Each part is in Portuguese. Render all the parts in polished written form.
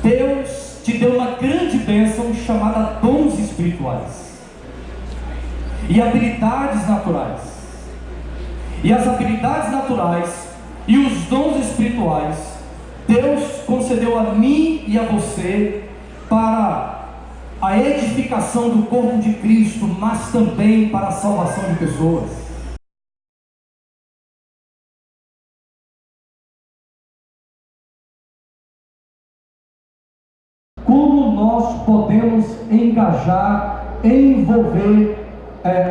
Deus te deu uma grande bênção chamada dons espirituais e habilidades naturais. E as habilidades naturais e os dons espirituais, Deus concedeu a mim e a você para a edificação do corpo de Cristo, mas também para a salvação de pessoas. Como nós podemos engajar, envolver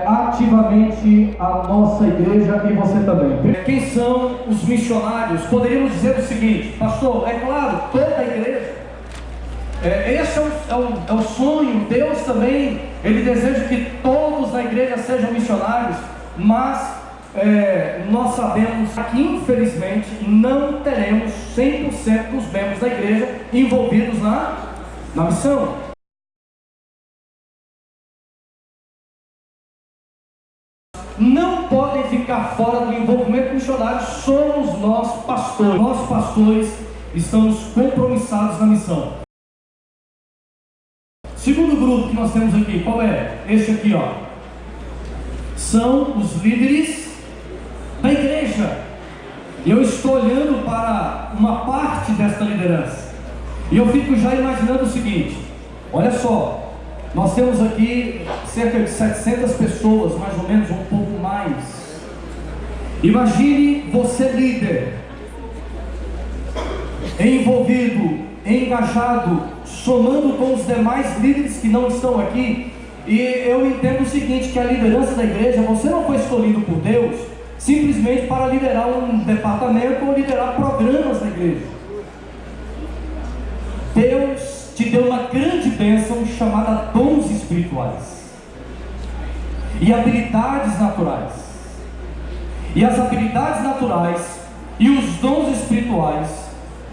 ativamente a nossa igreja e você também? Quem são os missionários? Poderíamos dizer o seguinte, pastor, é claro, toda a igreja. Esse é o sonho. Deus também, Ele deseja que todos na igreja sejam missionários, mas nós sabemos que infelizmente não teremos 100% dos membros da igreja envolvidos na missão. Não podem ficar fora do envolvimento missionário. Somos nós pastores. Nós pastores estamos compromissados na missão. Segundo grupo que nós temos aqui, qual é? Esse aqui, ó. São os líderes da igreja. Eu estou olhando para uma parte desta liderança e eu fico já imaginando o seguinte: olha só, nós temos aqui cerca de 700 pessoas, mais ou menos, um pouco mais. Imagine você líder, envolvido, engajado, somando com os demais líderes que não estão aqui. E eu entendo o seguinte, que a liderança da igreja, você não foi escolhido por Deus simplesmente para liderar um departamento ou liderar programas da igreja. Deus te deu uma grande bênção chamada dons espirituais e habilidades naturais. E as habilidades naturais e os dons espirituais,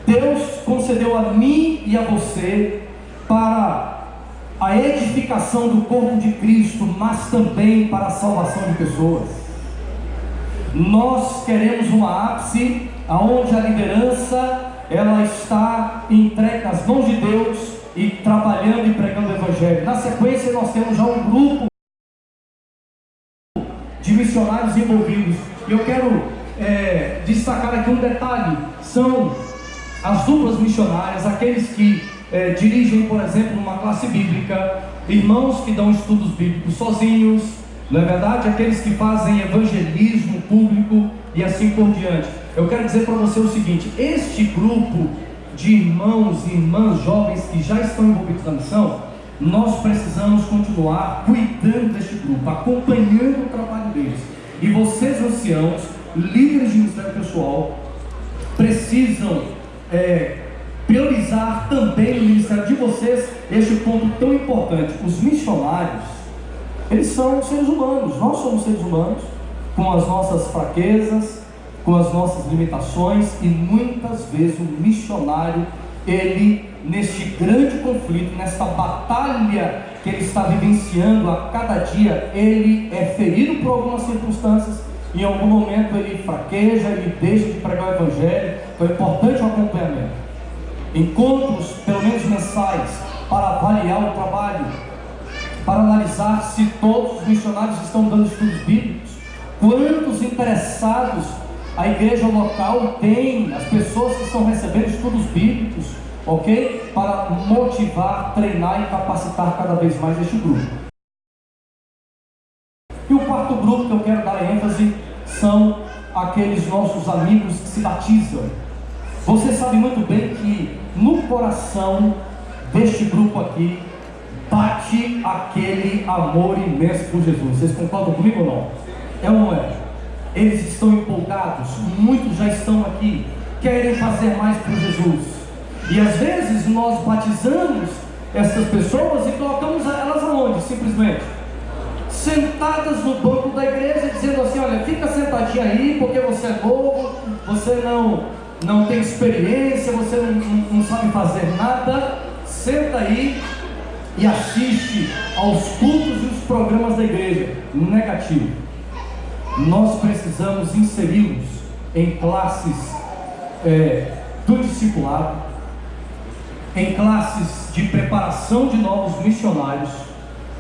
Deus concedeu a mim e a você para a edificação do corpo de Cristo, mas também para a salvação de pessoas. Nós queremos uma ápice onde a liderança ela está entregue nas mãos de Deus e trabalhando e pregando o Evangelho. Na sequência nós temos já um grupo de missionários envolvidos. E eu quero destacar aqui um detalhe: são as duplas missionárias, aqueles que dirigem, por exemplo, uma classe bíblica, irmãos que dão estudos bíblicos sozinhos, não é verdade? Aqueles que fazem evangelismo público e assim por diante. Eu quero dizer para você o seguinte: este grupo de irmãos e irmãs jovens que já estão envolvidos na missão, nós precisamos continuar cuidando deste grupo, acompanhando o trabalho deles. E vocês, anciãos, líderes de ministério pessoal, precisam priorizar também no ministério de vocês este ponto tão importante. Os missionários, eles são seres humanos, nós somos seres humanos, com as nossas fraquezas, com as nossas limitações, e muitas vezes o missionário, ele, neste grande conflito, nesta batalha que ele está vivenciando a cada dia, ele é ferido por algumas circunstâncias, em algum momento ele fraqueja, ele deixa de pregar o Evangelho. Então é importante o acompanhamento, encontros pelo menos mensais, para avaliar o trabalho, para analisar se todos os missionários estão dando estudos bíblicos, quantos interessados a igreja local tem, as pessoas que estão recebendo estudos bíblicos, ok? Para motivar, treinar e capacitar cada vez mais este grupo. E o quarto grupo que eu quero dar ênfase são aqueles nossos amigos que se batizam. Você sabe muito bem que no coração deste grupo aqui bate aquele amor imenso por Jesus. Vocês concordam comigo ou não? É ou não é? Eles estão empolgados, muitos já estão aqui, querem fazer mais por Jesus. E às vezes nós batizamos essas pessoas e colocamos elas aonde? Simplesmente sentadas no banco da igreja, dizendo assim: olha, fica sentadinha aí, porque você é novo, você não tem experiência, você não sabe fazer nada, senta aí e assiste aos cultos e os programas da igreja. Negativo. Nós precisamos inseri-los em classes do discipulado, em classes de preparação de novos missionários,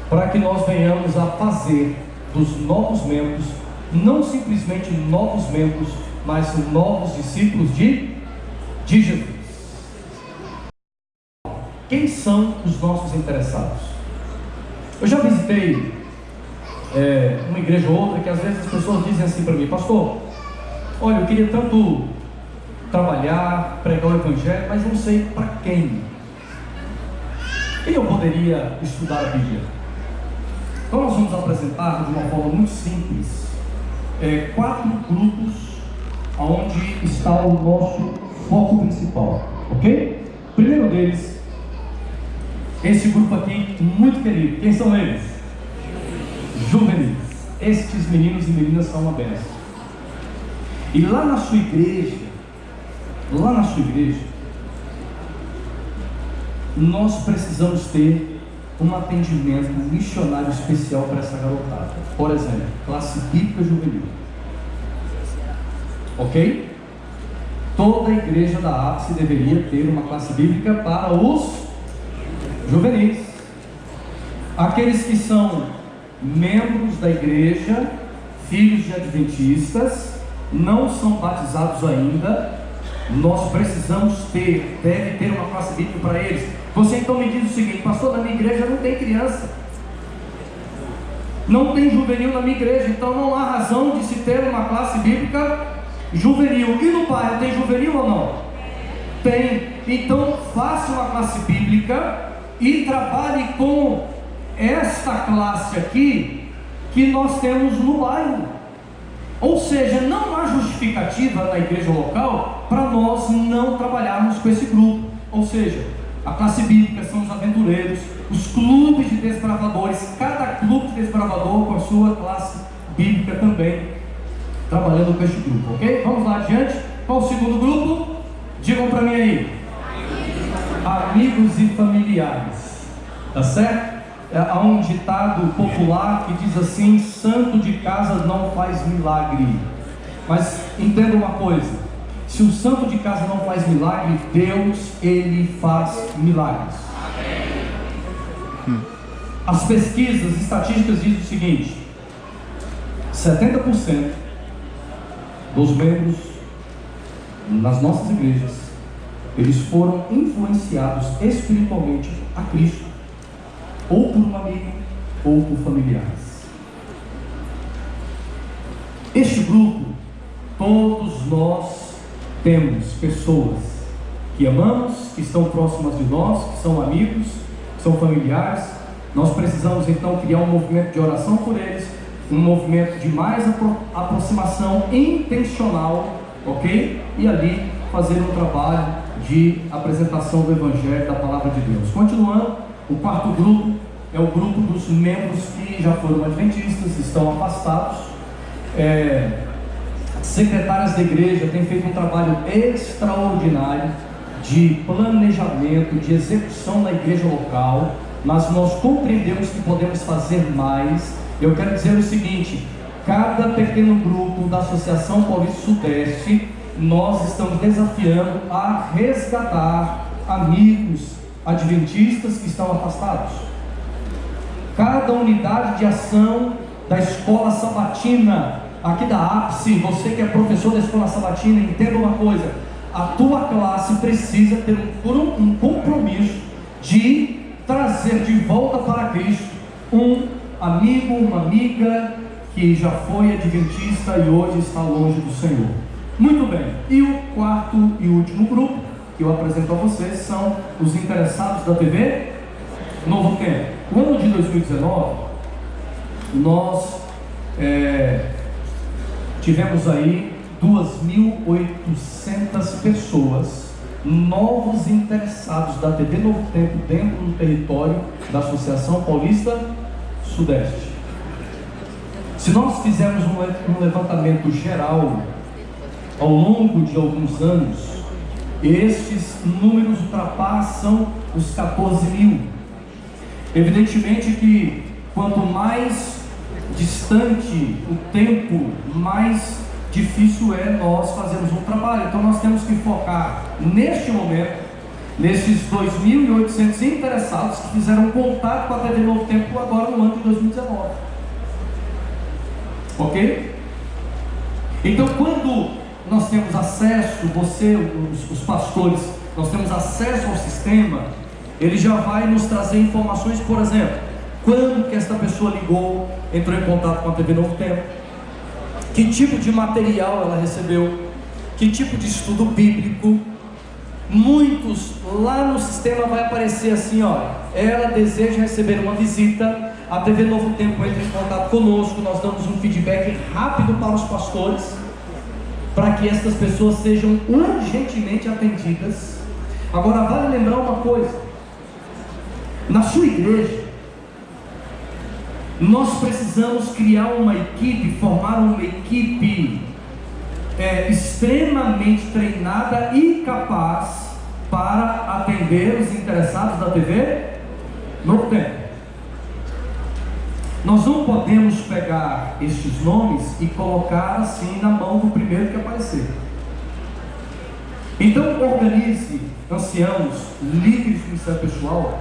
para que nós venhamos a fazer dos novos membros, não simplesmente novos membros, mas novos discípulos de Jesus. Quem são os nossos interessados? Eu já visitei uma igreja ou outra que às vezes as pessoas dizem assim para mim: pastor, olha, eu queria tanto trabalhar, pregar o evangelho, mas não sei para quem. Quem eu poderia estudar a Bíblia? Então nós vamos apresentar de uma forma muito simples 4 grupos onde está o nosso foco principal, ok? O primeiro deles, esse grupo aqui muito querido. Quem são eles? Juvenis. Estes meninos e meninas são uma bênção. E lá na sua igreja, nós precisamos ter um atendimento missionário especial para essa garotada. Por exemplo, classe bíblica juvenil. Ok? Toda a igreja da Ápice deveria ter uma classe bíblica para os juvenis. Aqueles que são membros da igreja, filhos de adventistas, não são batizados ainda, nós precisamos deve ter uma classe bíblica para eles. Você então me diz o seguinte: pastor, na minha igreja não tem criança, não tem juvenil na minha igreja, então não há razão de se ter uma classe bíblica juvenil. E no bairro tem juvenil ou não? Tem. Então faça uma classe bíblica e trabalhe com esta classe aqui que nós temos no bairro. Ou seja, não há justificativa na igreja local para nós não trabalharmos com esse grupo. Ou seja, a classe bíblica são os aventureiros, os clubes de desbravadores, cada clube de desbravador com a sua classe bíblica também, trabalhando com este grupo, ok? Vamos lá adiante. Qual o segundo grupo? Digam para mim aí. Amigos e familiares. Tá certo? Há um ditado popular que diz assim: santo de casa não faz milagre. Mas entenda uma coisa: se o santo de casa não faz milagre, Deus, ele faz milagres. As pesquisas estatísticas dizem o seguinte: 70% dos membros nas nossas igrejas, eles foram influenciados espiritualmente a Cristo, ou por um amigo, ou por familiares. Este grupo, todos nós temos pessoas que amamos, que estão próximas de nós, que são amigos, que são familiares. Nós precisamos então criar um movimento de oração por eles, um movimento de mais aproximação intencional, ok? E ali fazer um trabalho de apresentação do Evangelho, da Palavra de Deus. Continuando, o quarto grupo é o grupo dos membros que já foram adventistas, estão afastados. Secretárias da igreja têm feito um trabalho extraordinário de planejamento, de execução na igreja local, mas nós compreendemos que podemos fazer mais. Eu quero dizer o seguinte: cada pequeno grupo da Associação Paulista Sudeste, nós estamos desafiando a resgatar amigos adventistas que estão afastados. Cada unidade de ação da escola sabatina aqui da Ápice, você que é professor da escola sabatina, entenda uma coisa: a tua classe precisa ter um compromisso de trazer de volta para Cristo um amigo, uma amiga que já foi adventista e hoje está longe do Senhor. Muito bem, e o quarto e último grupo que eu apresento a vocês são os interessados da TV Novo Tempo. No ano de 2019, nós tivemos aí 2.800 pessoas, novos interessados da TV Novo Tempo dentro do território da Associação Paulista Sudeste. Se nós fizermos um levantamento geral ao longo de alguns anos, estes números ultrapassam os 14 mil. Evidentemente que quanto mais distante o tempo, mais difícil é nós fazermos um trabalho. Então nós temos que focar neste momento nesses 2.800 interessados que fizeram contato com a TV Novo Tempo agora no ano de 2019. Ok? Então, quando nós temos acesso, você, os pastores, nós temos acesso ao sistema, ele já vai nos trazer informações, por exemplo, quando que esta pessoa ligou, entrou em contato com a TV Novo Tempo, que tipo de material ela recebeu, que tipo de estudo bíblico. Muitos lá no sistema vai aparecer assim, ó, ela deseja receber uma visita, a TV Novo Tempo entra em contato conosco, nós damos um feedback rápido para os pastores, para que estas pessoas sejam urgentemente atendidas. Agora vale lembrar uma coisa, na sua igreja, nós precisamos criar uma equipe, formar uma equipe extremamente treinada e capaz para atender os interessados da TV Novo Tempo. Nós não podemos pegar estes nomes e colocar assim na mão do primeiro que aparecer. Então organize, anciãos, líderes de ministério pessoal,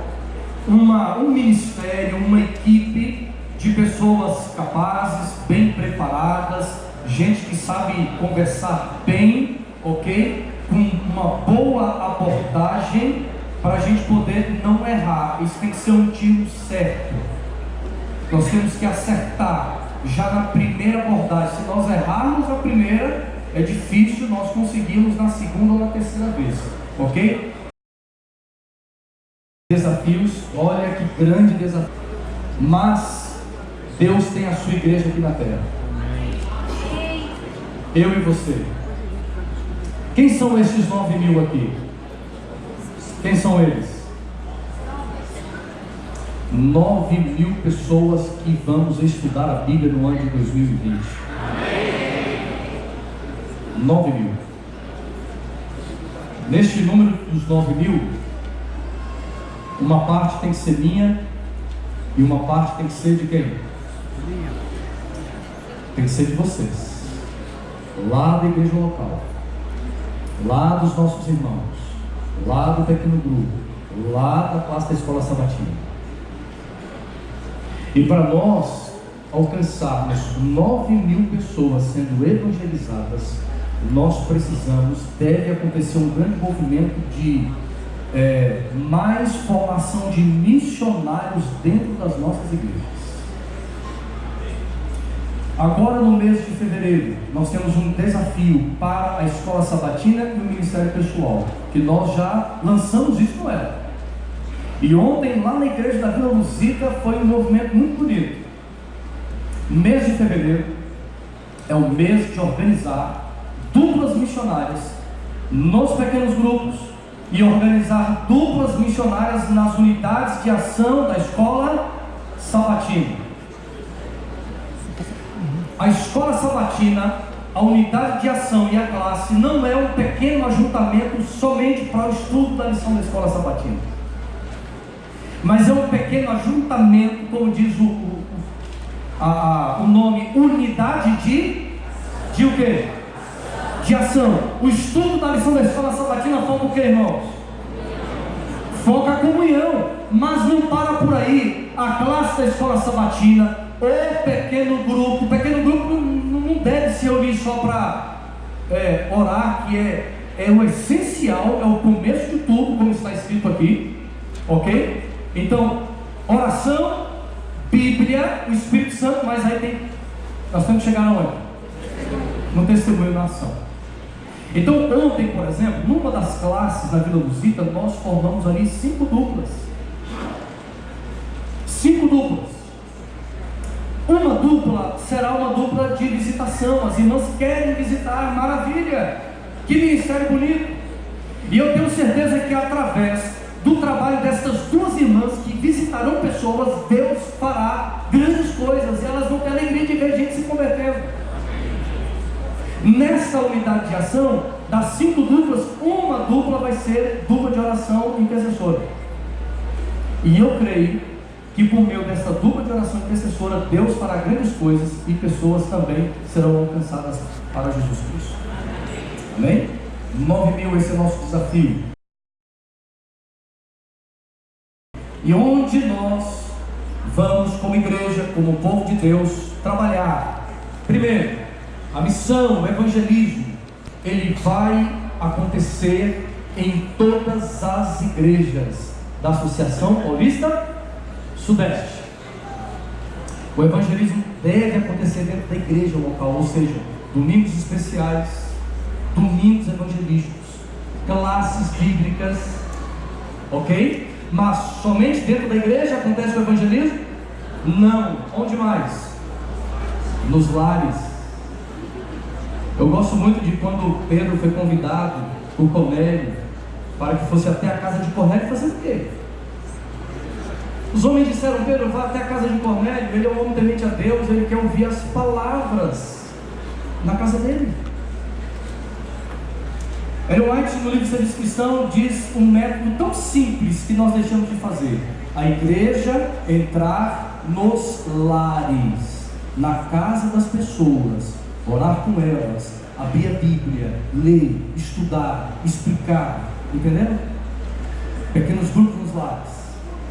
um ministério, uma equipe de pessoas capazes, bem preparadas, gente que sabe conversar bem, ok? Com uma boa abordagem, para a gente poder não errar. Isso tem que ser um tiro certo. Nós temos que acertar já na primeira abordagem. Se nós errarmos a primeira, é difícil nós conseguirmos na segunda ou na terceira vez, ok? Desafios, olha que grande desafio. Mas Deus tem a sua igreja aqui na terra. Eu e você. Quem são esses 9.000 aqui? Quem são eles? 9.000 pessoas que vamos estudar a Bíblia no ano de 2020. 9.000. Neste número dos 9.000, uma parte tem que ser minha e uma parte tem que ser de quem? Tem que ser de vocês, lá da igreja local, lá dos nossos irmãos, lá do pequeno grupo, lá da classe da escola sabatina. E para nós alcançarmos 9.000 pessoas sendo evangelizadas, nós precisamos, deve acontecer um grande movimento de mais formação de missionários dentro das nossas igrejas. Agora no mês de fevereiro, nós temos um desafio para a escola sabatina e o ministério pessoal, que nós já lançamos isso no ela. E ontem lá na igreja da Vila Luzita foi um movimento muito bonito. Mês de fevereiro é o mês de organizar duplas missionárias nos pequenos grupos e organizar duplas missionárias nas unidades de ação da escola sabatina. A escola sabatina, a unidade de ação e a classe não é um pequeno ajuntamento somente para o estudo da lição da escola sabatina, mas é um pequeno ajuntamento, como diz o nome, unidade de o quê? De ação. O estudo da lição da escola sabatina foca o quê, irmãos? Foca a comunhão, mas não para por aí. A classe da escola sabatina, o pequeno grupo não deve se reunir só para orar, que é o essencial, é o começo de tudo, como está escrito aqui, ok? Então, oração, Bíblia, o Espírito Santo, mas aí nós temos que chegar aonde? No testemunho da ação. Então ontem, por exemplo, numa das classes na Vila Luzita, nós formamos ali 5 duplas. 5 duplas. Uma dupla será uma dupla de visitação. As irmãs querem visitar, maravilha! Que ministério bonito! E eu tenho certeza que através do trabalho destas 2 irmãs que visitarão pessoas, Deus fará grandes coisas, e elas vão ter alegria de ver gente se convertendo. Nesta unidade de ação, das 5 duplas, uma dupla vai ser dupla de oração intercessora. E eu creio que por meio dessa dupla de oração intercessora, Deus fará grandes coisas e pessoas também serão alcançadas para Jesus Cristo. Amém? 9.000, esse é o nosso desafio. e onde nós vamos, como igreja, como povo de Deus, trabalhar. Primeiro, a missão, o evangelismo, ele vai acontecer em todas as igrejas da Associação Paulista Sudeste. O evangelismo deve acontecer dentro da igreja local, ou seja, domingos especiais, domingos evangelísticos, classes bíblicas, ok? Mas somente dentro da igreja acontece o evangelismo? Não. Onde mais? Nos lares. Eu gosto muito de quando Pedro foi convidado por Cornélio para que fosse até a casa de Cornélio fazer o quê? Os homens disseram: Pedro, vá até a casa de Cornélio, ele é um homem temente a Deus, ele quer ouvir as palavras na casa dele. Ellen White, no livro de sua descrição, diz um método tão simples que nós deixamos de fazer: a igreja entrar nos lares, na casa das pessoas, orar com elas, abrir a Bíblia, ler, estudar, explicar, entenderam? Pequenos grupos nos lares,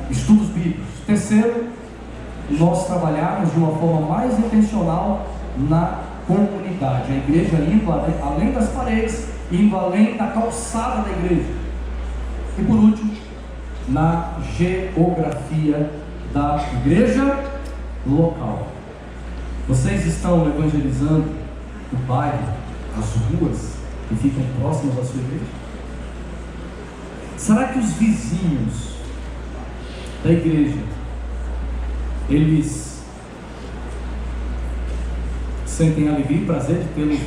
estudos bíblicos. Terceiro, nós trabalharmos de uma forma mais intencional na comunidade, a igreja indo além das paredes, indo além da calçada da igreja. E por último, na geografia da igreja local. Vocês estão evangelizando o bairro, as ruas que ficam próximas à sua igreja? Será que os vizinhos da igreja, eles sentem alegria e prazer de tê-los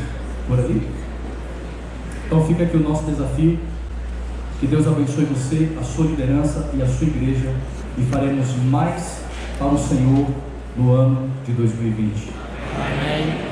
por ali? Então fica aqui o nosso desafio. Que Deus abençoe você, a sua liderança e a sua igreja, e faremos mais para o Senhor no ano de 2020. Amém.